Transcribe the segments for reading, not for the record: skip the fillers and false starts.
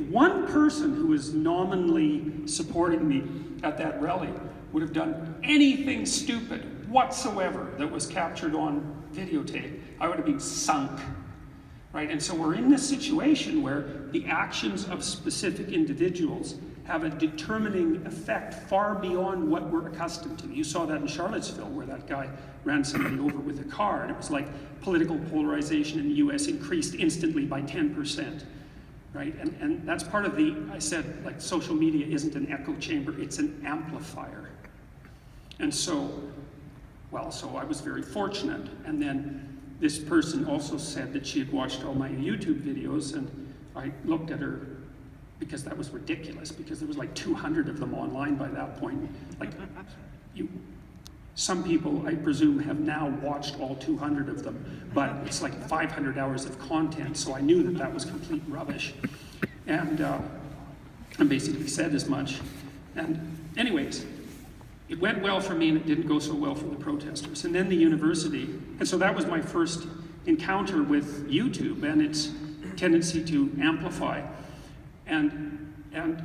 one person who was nominally supporting me at that rally would have done anything stupid whatsoever that was captured on videotape, I would have been sunk, right? And so we're in this situation where the actions of specific individuals have a determining effect far beyond what we're accustomed to. You saw that in Charlottesville, where that guy ran somebody over with a car, and it was like political polarization in the US increased instantly by 10%, right? And that's part of I said, like, social media isn't an echo chamber, it's an amplifier. And so I was very fortunate. And then this person also said that she had watched all my YouTube videos, and I looked at her, because that was ridiculous, because there was like 200 of them online by that point. Like, some people, I presume, have now watched all 200 of them, but it's like 500 hours of content, so I knew that that was complete rubbish. And I basically said as much. And anyways, it went well for me, and it didn't go so well for the protesters. And then the university, and so that was my first encounter with YouTube and its tendency to amplify. And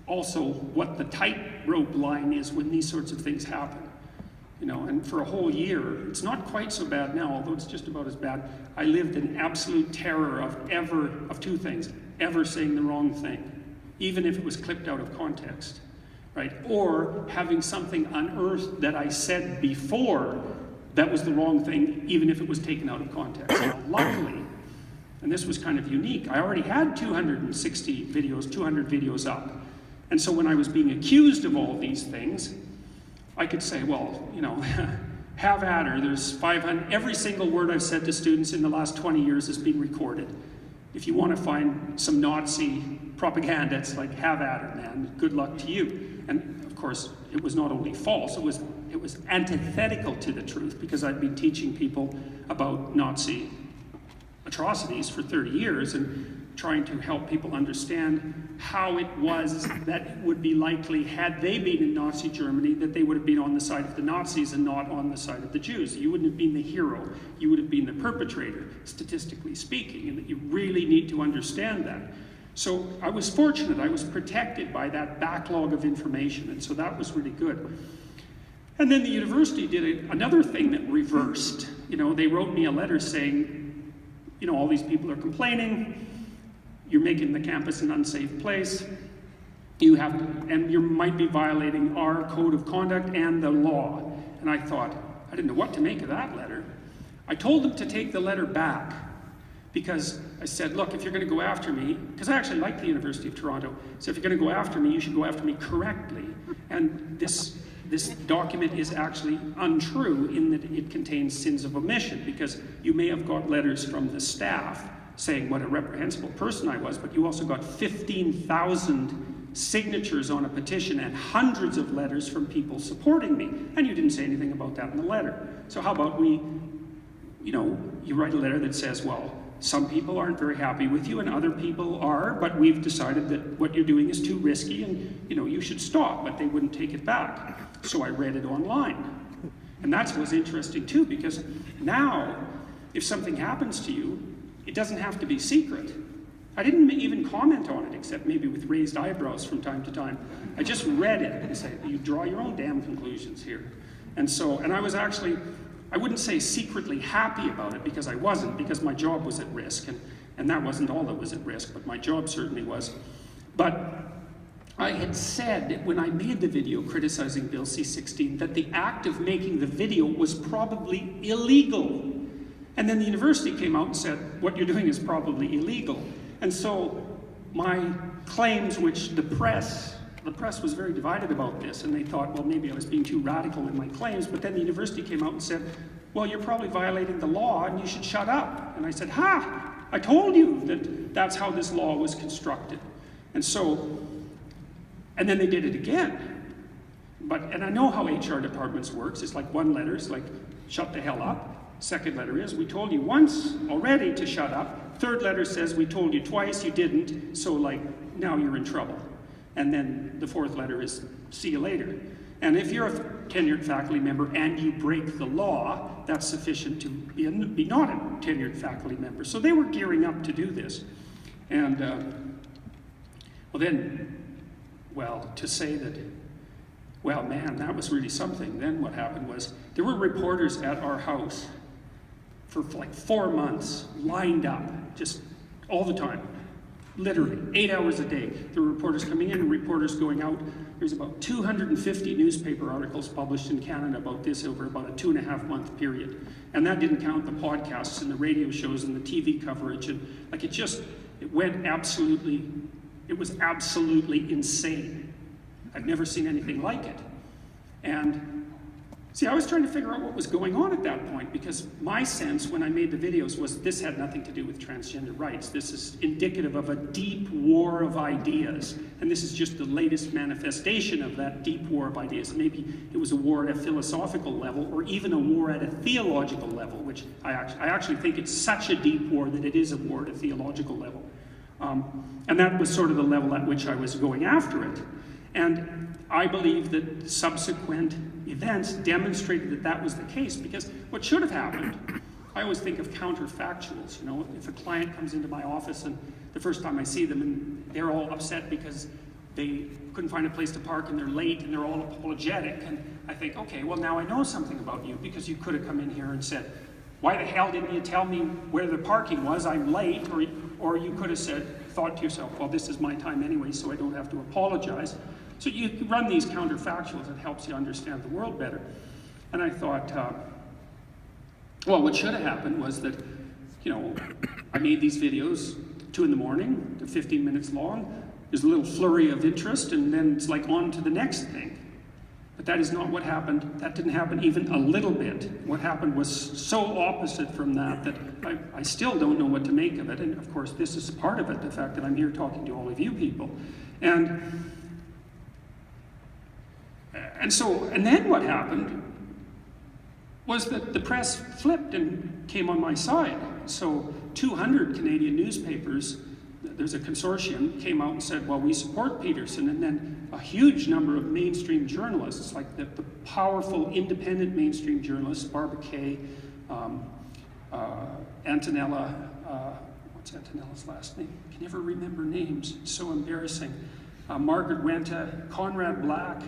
also what the tightrope line is when these sorts of things happen. You know, and for a whole year, it's not quite so bad now, although it's just about as bad. I lived in absolute terror of two things: ever saying the wrong thing, even if it was clipped out of context, right? Or having something unearthed that I said before that was the wrong thing, even if it was taken out of context. Now, luckily, and this was kind of unique, I already had 260 videos, 200 videos up. And so when I was being accused of all these things, I could say, well, you know, have at her. There's 500, every single word I've said to students in the last 20 years has been recorded. If you want to find some Nazi propaganda, it's like, have at her, man. Good luck to you. And of course, it was not only false, it was antithetical to the truth, because I'd been teaching people about Nazi atrocities for 30 years and trying to help people understand how it was that it would be likely, had they been in Nazi Germany, that they would have been on the side of the Nazis and not on the side of the Jews. You wouldn't have been the hero, you would have been the perpetrator, statistically speaking, and that you really need to understand that. So I was fortunate, I was protected by that backlog of information, and so that was really good. And then the university did another thing that reversed. You know, they wrote me a letter saying, you know, all these people are complaining, you're making the campus an unsafe place, and you might be violating our code of conduct and the law. And I thought, I didn't know what to make of that letter. I told them to take the letter back, because I said, look, if you're going to go after me, because I actually like the University of Toronto, so if you're going to go after me, you should go after me correctly. And this document is actually untrue in that it contains sins of omission, because you may have got letters from the staff saying what a reprehensible person I was, but you also got 15,000 signatures on a petition and hundreds of letters from people supporting me, and you didn't say anything about that in the letter. So how about you write a letter that says, well, some people aren't very happy with you and other people are, but we've decided that what you're doing is too risky and you should stop, but they wouldn't take it back. So I read it online. And that was interesting too, because now if something happens to you, it doesn't have to be secret. I didn't even comment on it, except maybe with raised eyebrows from time to time. I just read it and said, you draw your own damn conclusions here. And I was actually, I wouldn't say secretly happy about it, because I wasn't, because my job was at risk, and that wasn't all that was at risk, but my job certainly was. But I had said when I made the video criticizing Bill C-16 that the act of making the video was probably illegal. And then the university came out and said, what you're doing is probably illegal. And so my claims, which the press was very divided about this, and they thought, well, maybe I was being too radical in my claims, but then the university came out and said, well, you're probably violating the law and you should shut up. And I said, I told you that that's how this law was constructed. And then they did it again. And I know how HR departments works. It's like one letter is like, shut the hell up. Second letter is, we told you once already to shut up. Third letter says, we told you twice, you didn't, so now you're in trouble. And then the fourth letter is, see you later. And if you're a tenured faculty member and you break the law, that's sufficient to be not a tenured faculty member. So they were gearing up to do this. And Well then, to say that, well man, that was really something. Then what happened was, there were reporters at our house for like 4 months, lined up, just all the time. Literally, 8 hours a day. There were reporters coming in and reporters going out. There's about 250 newspaper articles published in Canada about this over about a 2.5-month period. And that didn't count the podcasts and the radio shows and the TV coverage. And like it was absolutely insane. I've never seen anything like it. And see, I was trying to figure out what was going on at that point, because my sense when I made the videos was this had nothing to do with transgender rights. This is indicative of a deep war of ideas, and this is just the latest manifestation of that deep war of ideas. Maybe it was a war at a philosophical level, or even a war at a theological level, which I actually think it's such a deep war that it is a war at a theological level. And that was sort of the level at which I was going after it. And I believe that subsequent events demonstrated that that was the case, because what should have happened, I always think of counterfactuals. You know, if a client comes into my office and the first time I see them and they're all upset because they couldn't find a place to park and they're late and they're all apologetic, and I think, okay, well now I know something about you, because you could have come in here and said, why the hell didn't you tell me where the parking was? I'm late. Or you could have thought to yourself, well, this is my time anyway, so I don't have to apologize. So you run these counterfactuals. It helps you understand the world better. And I thought, well, what should have happened was that, you know, I made these videos, 2 in the morning, they're 15 minutes long. There's a little flurry of interest, and then it's like on to the next thing. But that is not what happened. That didn't happen even a little bit. What happened was so opposite from that that I still don't know what to make of it. And of course, this is part of it, the fact that I'm here talking to all of you people. And then what happened was that the press flipped and came on my side. So 200 Canadian newspapers, there's a consortium, came out and said, well, we support Peterson. And then a huge number of mainstream journalists, like the powerful independent mainstream journalists, Barbara Kay, Antonella, what's Antonella's last name? I can never remember names, it's so embarrassing. Margaret Wenta, Conrad Black,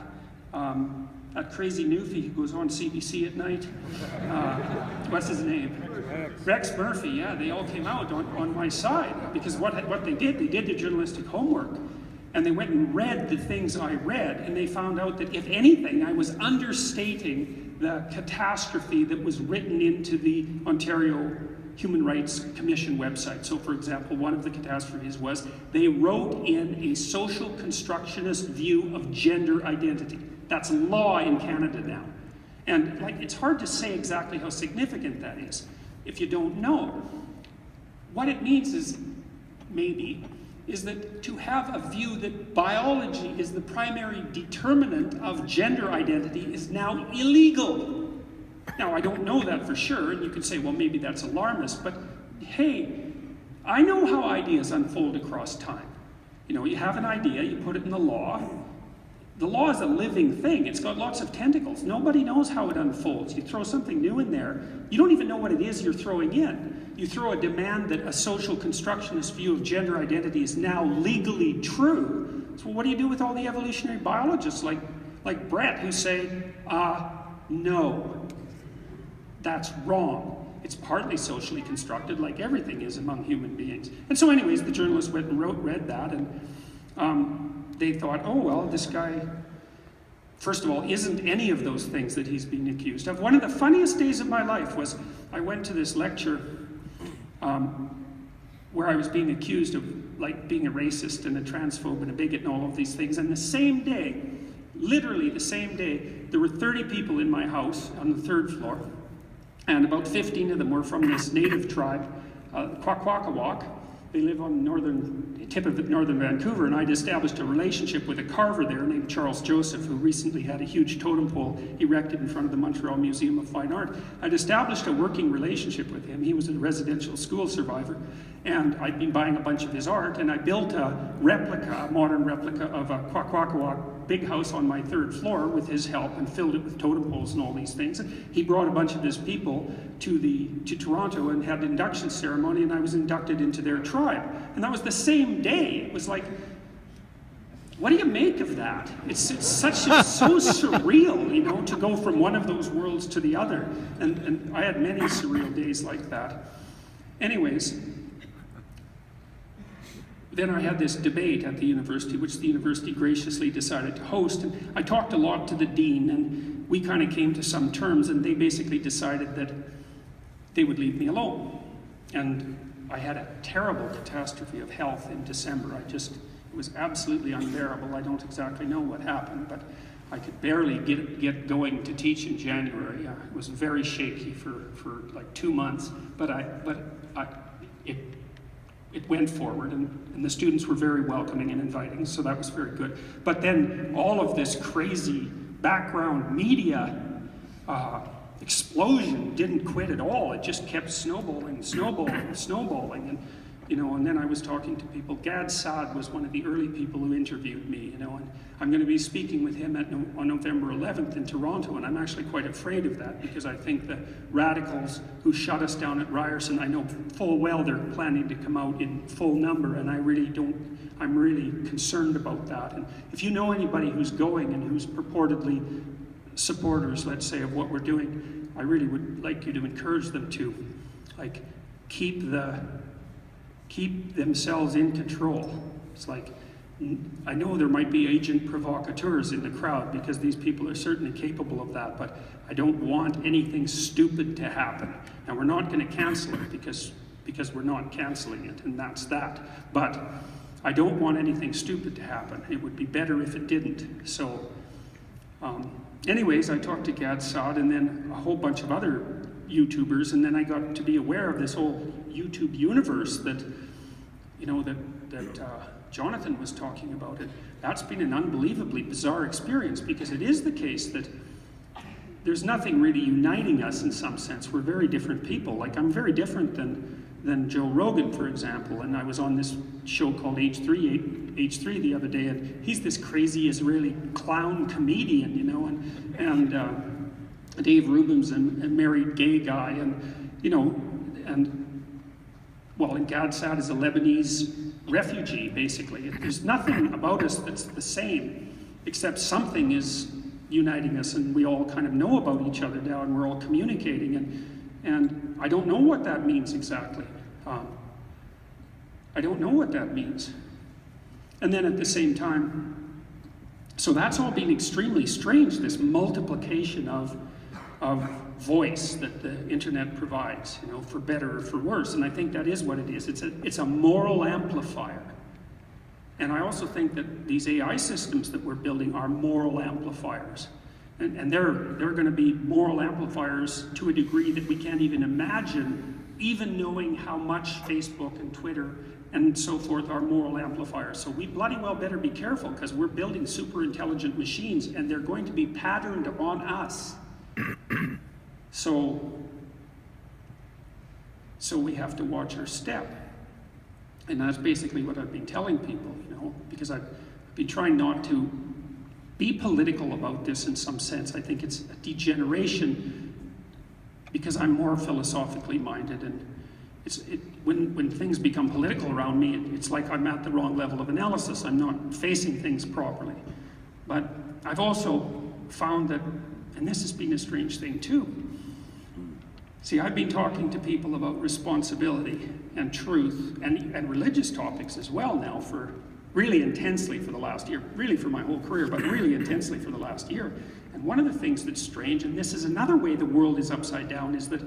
that crazy newfie who goes on CBC at night. What's his name? Rex Murphy, yeah, they all came out on my side, because what they did the journalistic homework, and they went and read the things I read, and they found out that, if anything, I was understating the catastrophe that was written into the Ontario Human Rights Commission website. So, for example, one of the catastrophes was they wrote in a social constructionist view of gender identity. That's law in Canada now. And it's hard to say exactly how significant that is if you don't know. What it means is, maybe, is that to have a view that biology is the primary determinant of gender identity is now illegal. Now, I don't know that for sure, and you can say, well, maybe that's alarmist, but hey, I know how ideas unfold across time. You know, you have an idea, you put it in the law. The law is a living thing. It's got lots of tentacles. Nobody knows how it unfolds. You throw something new in there, you don't even know what it is you're throwing in. You throw a demand that a social constructionist view of gender identity is now legally true. So what do you do with all the evolutionary biologists like Brett, who say, no, that's wrong. It's partly socially constructed, like everything is among human beings. And so anyways, the journalists went and read that, and they thought, oh, well, this guy, first of all, isn't any of those things that he's being accused of. One of the funniest days of my life was I went to this lecture where I was being accused of being a racist and a transphobe and a bigot and all of these things. And the same day, literally the same day, there were 30 people in my house on the 3rd floor, and about 15 of them were from this native tribe, Kwakwaka'wakw. They live on the tip of northern Vancouver, and I'd established a relationship with a carver there named Charles Joseph, who recently had a huge totem pole erected in front of the Montreal Museum of Fine Art. I'd established a working relationship with him. He was a residential school survivor, and I'd been buying a bunch of his art, and I built a modern replica of a Kwakwaka'wakw big house on my 3rd floor with his help, and filled it with totem poles and all these things. He brought a bunch of his people to Toronto and had an induction ceremony, and I was inducted into their tribe. And that was the same day. It was like what do you make of that? It's so surreal, you know, to go from one of those worlds to the other. And I had many surreal days like that. Anyways, then I had this debate at the university, which the university graciously decided to host. And I talked a lot to the dean, and we kind of came to some terms, and they basically decided that they would leave me alone. And I had a terrible catastrophe of health in December. It was absolutely unbearable. I don't exactly know what happened, but I could barely get going to teach in January. It was very shaky for like 2 months, but it went forward, and the students were very welcoming and inviting, so that was very good. But then all of this crazy background media explosion didn't quit at all. It just kept snowballing, and you know. And then I was talking to people. Gad Saad was one of the early people who interviewed me, you know. And I'm going to be speaking with him on November 11th in Toronto, and I'm actually quite afraid of that because I think the radicals who shut us down at Ryerson, I know full well they're planning to come out in full number, and I'm really concerned about that. And if you know anybody who's going and who's purportedly supporters, let's say, of what we're doing, I really would like you to encourage them to, like, keep themselves in control. It's like, I know there might be agent provocateurs in the crowd because these people are certainly capable of that, but I don't want anything stupid to happen. And we're not going to cancel it because we're not canceling it, and that's that. But I don't want anything stupid to happen. It would be better if it didn't. So, anyways, I talked to Gad Saad and then a whole bunch of other YouTubers, and then I got to be aware of this whole YouTube universe that, you know, that Jonathan was talking about. It. That's been an unbelievably bizarre experience because it is the case that there's nothing really uniting us in some sense. We're very different people. Like, I'm very different than Joe Rogan, for example, and I was on this show called H3 the other day, and he's this crazy Israeli clown comedian, you know, and Dave Rubin's a married gay guy, and, you know, and Gad Saad is a Lebanese refugee, basically. There's nothing about us that's the same, except something is uniting us, and we all kind of know about each other now, and we're all communicating, and I don't know what that means exactly. I don't know what that means. And then at the same time, so that's all been extremely strange, this multiplication of voice that the internet provides, you know, for better or for worse. And I think that is what it is. It's a moral amplifier. And I also think that these AI systems that we're building are moral amplifiers. And they're going to be moral amplifiers to a degree that we can't even imagine, even knowing how much Facebook and Twitter and so forth are moral amplifiers. So we bloody well better be careful, because we're building super intelligent machines and they're going to be patterned on us. So we have to watch our step. And that's basically what I've been telling people, you know, because I've been trying not to be political about this in some sense. I think it's a degeneration because I'm more philosophically minded, and when things become political around me, it's like I'm at the wrong level of analysis. I'm not facing things properly. But I've also found that, and this has been a strange thing too, see, I've been talking to people about responsibility and truth and religious topics as well now for really intensely for the last year, really for my whole career, but really intensely for the last year. And one of the things that's strange, and this is another way the world is upside down, is that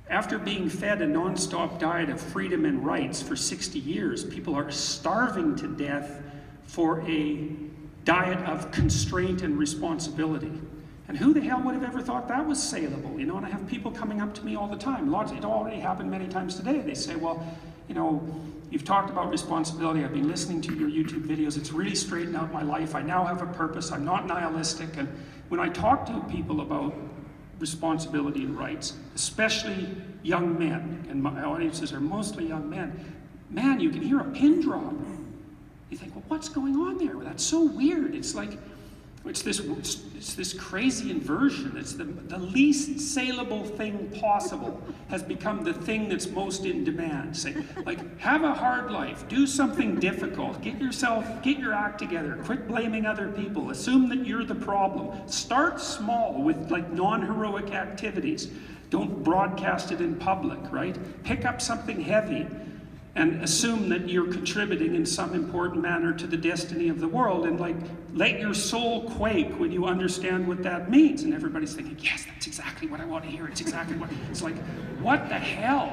after being fed a non-stop diet of freedom and rights for 60 years, people are starving to death for a diet of constraint and responsibility. And who the hell would have ever thought that was saleable? You know, and I have people coming up to me all the time. It already happened many times today. They say, well, you know, you've talked about responsibility. I've been listening to your YouTube videos. It's really straightened out my life. I now have a purpose. I'm not nihilistic. And when I talk to people about responsibility and rights, especially young men, and my audiences are mostly young men, man, you can hear a pin drop. You think, well, what's going on there? Well, that's so weird. It's like, It's this crazy inversion. It's the least saleable thing possible has become the thing that's most in demand. Say, like, have a hard life, do something difficult, get your act together, quit blaming other people, assume that you're the problem. Start small with like non-heroic activities. Don't broadcast it in public, right? Pick up something heavy and assume that you're contributing in some important manner to the destiny of the world, and like let your soul quake when you understand what that means. And everybody's thinking, yes, that's exactly what I want to hear. It's exactly what. It's like, what the hell?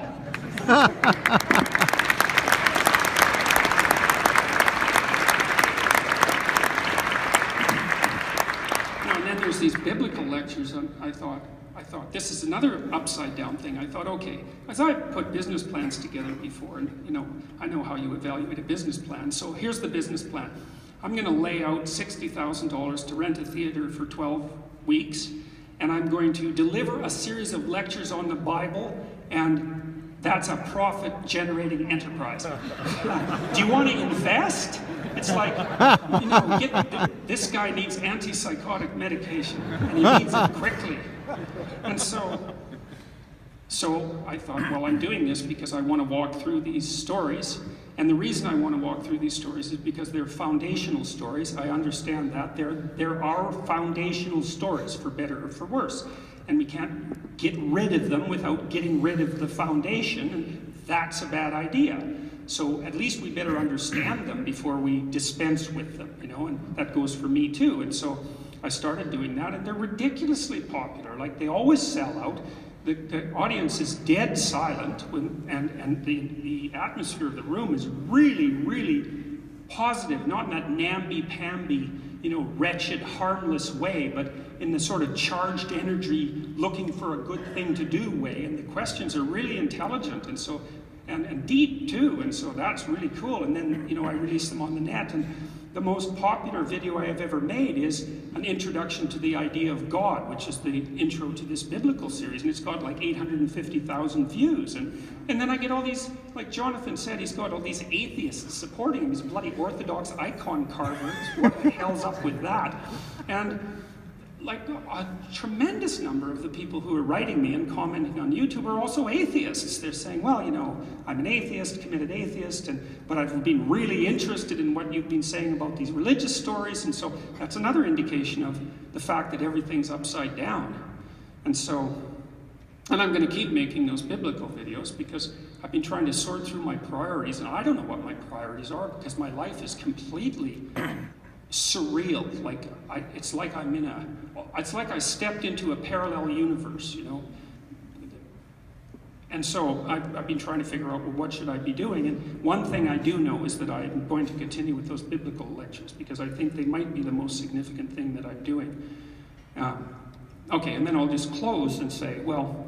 And then there's these biblical lectures, and I thought, this is another upside down thing. I thought, okay, as I've put business plans together before, and I know how you evaluate a business plan. So here's the business plan. I'm going to lay out $60,000 to rent a theater for 12 weeks, and I'm going to deliver a series of lectures on the Bible, and that's a profit-generating enterprise. Do you want to invest? It's like, this guy needs antipsychotic medication, and he needs it quickly. And so I thought, well, I'm doing this because I want to walk through these stories. And the reason I want to walk through these stories is because they're foundational stories. I understand that. There are foundational stories, for better or for worse. And we can't get rid of them without getting rid of the foundation. And that's a bad idea. So at least we better understand them before we dispense with them, and that goes for me too. And so I started doing that, and they're ridiculously popular. Like, they always sell out. The audience is dead silent, and the atmosphere of the room is really, really positive, not in that namby-pamby, wretched, harmless way, but in the sort of charged energy, looking for a good thing to do way. And the questions are really intelligent, and so and deep too, and so that's really cool. And then I release them on the net, and the most popular video I have ever made is an introduction to the idea of God, which is the intro to this biblical series, and it's got like 850,000 views. And then I get all these, like Jonathan said, he's got all these atheists supporting him, these bloody Orthodox icon carvers. What the hell's up with that? And like a tremendous number of the people who are writing me and commenting on YouTube are also atheists. They're saying, well, I'm an atheist, committed atheist, but I've been really interested in what you've been saying about these religious stories. And so that's another indication of the fact that everything's upside down. And I'm going to keep making those biblical videos because I've been trying to sort through my priorities, and I don't know what my priorities are because my life is completely surreal. It's like I stepped into a parallel universe, And so I've been trying to figure out, well, what should I be doing? And one thing I do know is that I'm going to continue with those biblical lectures because I think they might be the most significant thing that I'm doing. Okay, and then I'll just close and say, well,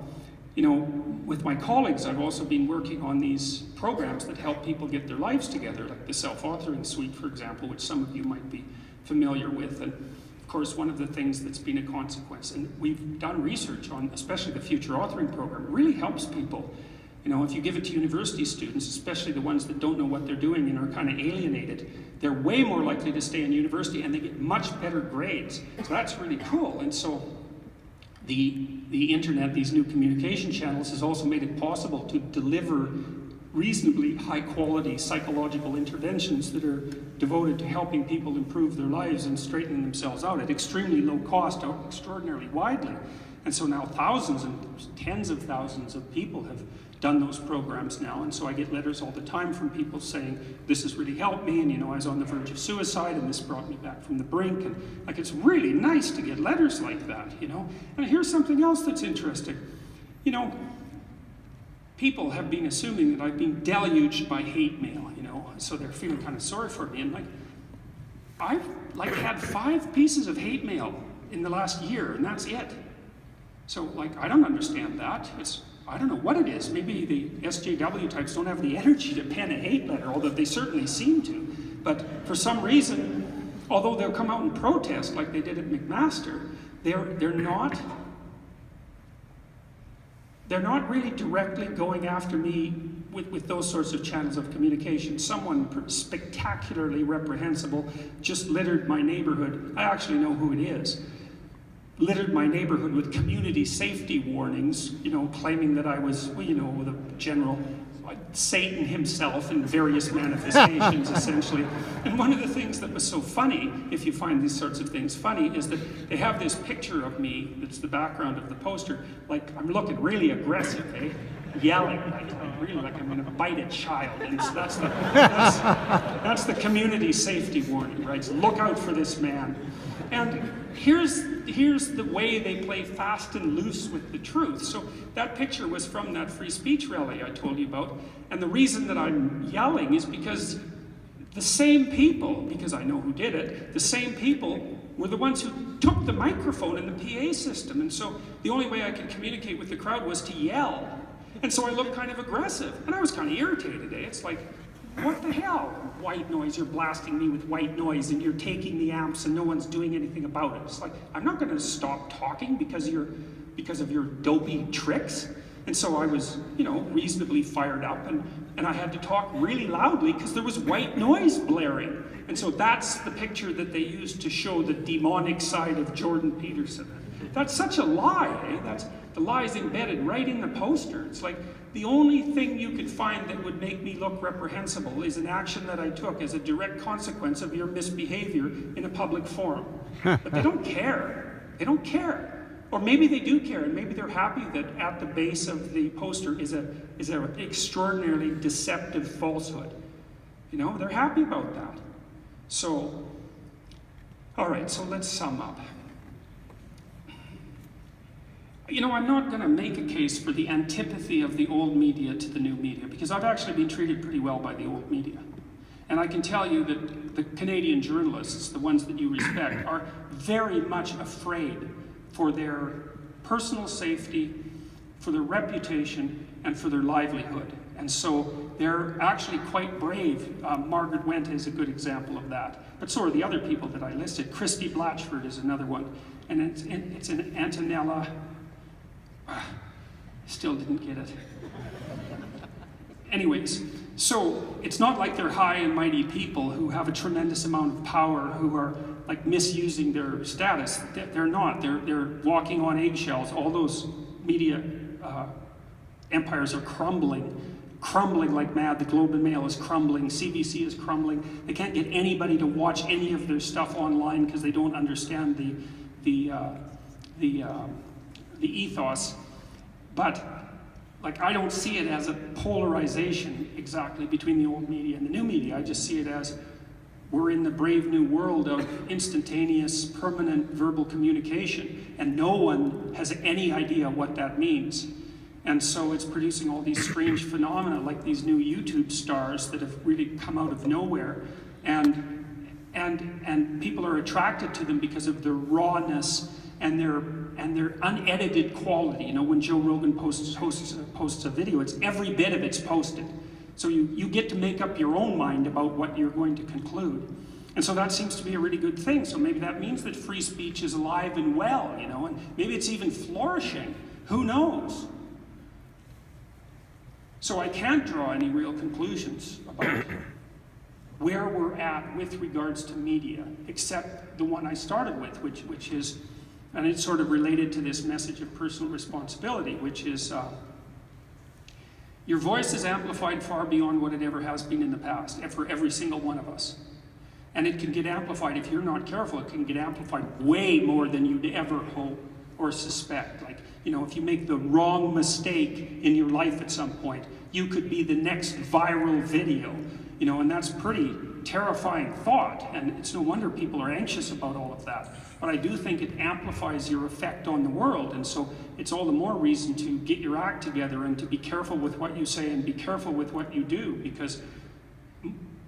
with my colleagues, I've also been working on these programs that help people get their lives together, like the self-authoring suite, for example, which some of you might be familiar with. And of course, one of the things that's been a consequence, and we've done research on, especially the future authoring program, it really helps people. If you give it to university students, especially the ones that don't know what they're doing and are kind of alienated, they're way more likely to stay in university and they get much better grades. So that's really cool. And so the internet, these new communication channels, has also made it possible to deliver reasonably high quality psychological interventions that are devoted to helping people improve their lives and straightening themselves out at extremely low cost, extraordinarily widely. And so now thousands and tens of thousands of people have done those programs now, and so I get letters all the time from people saying, this has really helped me, and I was on the verge of suicide, and this brought me back from the brink, and it's really nice to get letters like that, And here's something else that's interesting. People have been assuming that I've been deluged by hate mail, so they're feeling kind of sorry for me, and I've had 5 pieces of hate mail in the last year, and that's it. So I don't understand that. I don't know what it is. Maybe the SJW types don't have the energy to pen a hate letter, although they certainly seem to. But for some reason, although they'll come out and protest like they did at McMaster, they're not really directly going after me with those sorts of channels of communication. Someone spectacularly reprehensible just littered my neighborhood. I actually know who it is. Littered my neighborhood with community safety warnings, claiming that I was, the general Satan himself in various manifestations, essentially. And one of the things that was so funny, if you find these sorts of things funny, is that they have this picture of me that's the background of the poster, like I'm looking really aggressive, eh? Yelling, really like I'm going to bite a child. And so that's the community safety warning, right? So look out for this man. And here's the way they play fast and loose with the truth. So that picture was from that free speech rally I told you about. And the reason that I'm yelling is because the same people, because I know who did it, the same people were the ones who took the microphone in the PA system. And so the only way I could communicate with the crowd was to yell. And so I looked kind of aggressive. And I was kind of irritated, eh? It's like, what the hell? White noise, you're blasting me with white noise and you're taking the amps and no one's doing anything about it. It's like, I'm not going to stop talking because of your dopey tricks. And so I was, reasonably fired up and I had to talk really loudly because there was white noise blaring. And so that's the picture that they used to show the demonic side of Jordan Peterson. That's such a lie, eh? The lie's embedded right in the poster. It's like, the only thing you could find that would make me look reprehensible is an action that I took as a direct consequence of your misbehavior in a public forum. But they don't care. They don't care. Or maybe they do care, and maybe they're happy that at the base of the poster is an extraordinarily deceptive falsehood. They're happy about that. So, all right, so let's sum up. I'm not going to make a case for the antipathy of the old media to the new media, because I've actually been treated pretty well by the old media. And I can tell you that the Canadian journalists, the ones that you respect, are very much afraid for their personal safety, for their reputation, and for their livelihood. And so they're actually quite brave. Margaret Went is a good example of that. But so are the other people that I listed. Christy Blatchford is another one. And it's an Antonella. Still didn't get it. Anyways, so it's not like they're high and mighty people who have a tremendous amount of power, who are like misusing their status. They're not. They're walking on eggshells. All those media empires are crumbling like mad. The Globe and Mail is crumbling. CBC is crumbling. They can't get anybody to watch any of their stuff online because they don't understand the ethos. But I don't see it as a polarization exactly between the old media and the new media. I just see it as we're in the brave new world of instantaneous, permanent verbal communication, and no one has any idea what that means. And so it's producing all these strange phenomena, like these new YouTube stars that have really come out of nowhere, and people are attracted to them because of their rawness and their unedited quality. When Joe Rogan posts a video, it's every bit of it's posted. So you get to make up your own mind about what you're going to conclude. And so that seems to be a really good thing. So maybe that means that free speech is alive and well, and maybe it's even flourishing. Who knows? So I can't draw any real conclusions about where we're at with regards to media, except the one I started with, which is, and it's sort of related to this message of personal responsibility, which is your voice is amplified far beyond what it ever has been in the past, for every single one of us. And it can get amplified, if you're not careful, it can get amplified way more than you'd ever hope or suspect. If you make the wrong mistake in your life at some point, you could be the next viral video, and that's pretty terrifying thought, and it's no wonder people are anxious about all of that. But I do think it amplifies your effect on the world, and so it's all the more reason to get your act together and to be careful with what you say and be careful with what you do, because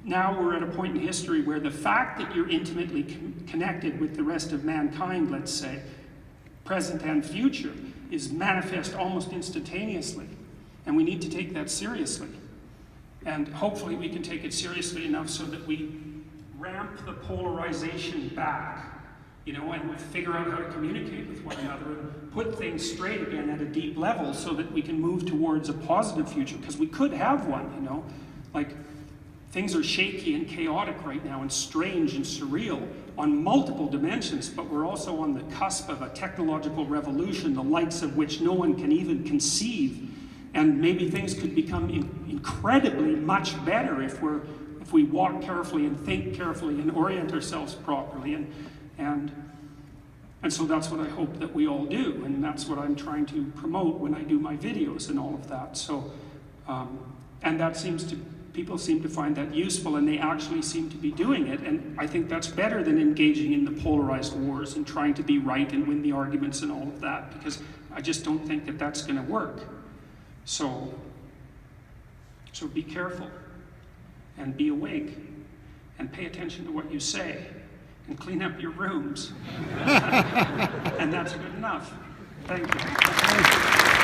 now we're at a point in history where the fact that you're intimately connected with the rest of mankind, let's say, present and future, is manifest almost instantaneously, and we need to take that seriously. And hopefully we can take it seriously enough so that we ramp the polarization back, you know, and figure out how to communicate with one another and put things straight again at a deep level so that we can move towards a positive future, because we could have one, you know. Like, things are shaky and chaotic right now and strange and surreal on multiple dimensions, but we're also on the cusp of a technological revolution, the likes of which no one can even conceive. And maybe things could become incredibly much better if we walk carefully and think carefully and orient ourselves properly. And so that's what I hope that we all do, and that's what I'm trying to promote when I do my videos and all of that. So, and that people seem to find that useful, and they actually seem to be doing it, and I think that's better than engaging in the polarized wars and trying to be right and win the arguments and all of that, because I just don't think that that's going to work. So be careful, and be awake, and pay attention to what you say, and clean up your rooms. And that's good enough. Thank you.